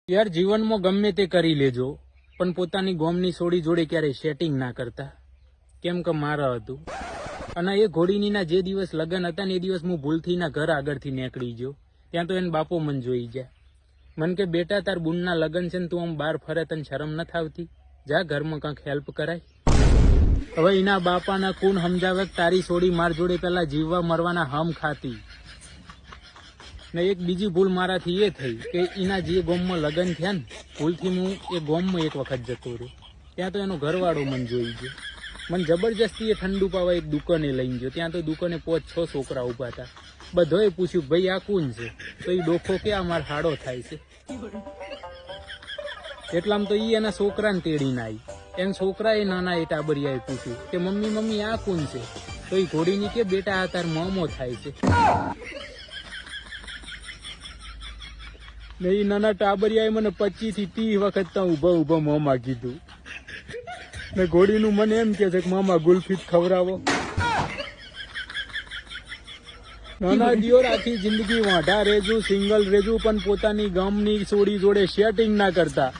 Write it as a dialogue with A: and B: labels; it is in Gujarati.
A: યાર જીવનમાં ગમે તે કરી લેજો પણ પોતાની ગોમની સોડી જોડે ક્યારેય સેટિંગ ના કરતા, કેમ કે મારા હતું. અને એ ઘોડીનીના જે દિવસ લગ્ન હતા ને એ દિવસ હું ભૂલથી ના ઘર આગળથી નીકળી ગયો. ત્યાં તો એને બાપો મન જોઈ જાય. મન કે બેટા તાર બુનના લગ્ન છે ને તું આમ બહાર ફરે તને શરમ નથી આવતી? જા ઘરમાં કંઈક હેલ્પ કરાય. હવે એના બાપાના કોણ સમજાવે તારી સોડી માર જોડે પેલા જીવવા મરવાના હમ ખાતી. ને એક બીજી ભૂલ મારાથી એ થઈ કે એના જે ગોમમાં લગ્ન થયા ને ભૂલથી હું એ ગોમમાં એક વખત જતો રહ્યો. ત્યાં તો એનો ઘરવાળો મને જોઈ ગયો. મને જબરજસ્તી એ ઠંડુ પાવા એક દુકાને લઈને ગયો. ત્યાં તો દુકાને 5-6 છોકરા ઉભા હતા. બધોએ પૂછ્યું ભાઈ આ કોણ છે? તો એ ડોખો કે આ મારો હાડો થાય છે. એટલામાં તો એ એના છોકરાને તેડીને આવી. એના છોકરાએ નાના એ ટાબરિયાએ પૂછ્યું કે મમ્મી મમ્મી આ કોણ છે? તો એ ઘોડીની કે બેટા આ તાર મોમો થાય છે. ને એ નાના ટાબરિયાએ મને 25 થી 30 વખત ત્યાં ઉભા મોંમાં કીધું. ને ઘોડીનું મને એમ કે છે કે મામા ગુલ્ફી ખવડાવો. નાના દિયોર આખી જિંદગી વાંઢા રેજું, સિંગલ રેજું, પણ પોતાની ગામની સોડી જોડે સેટિંગ ના કરતા.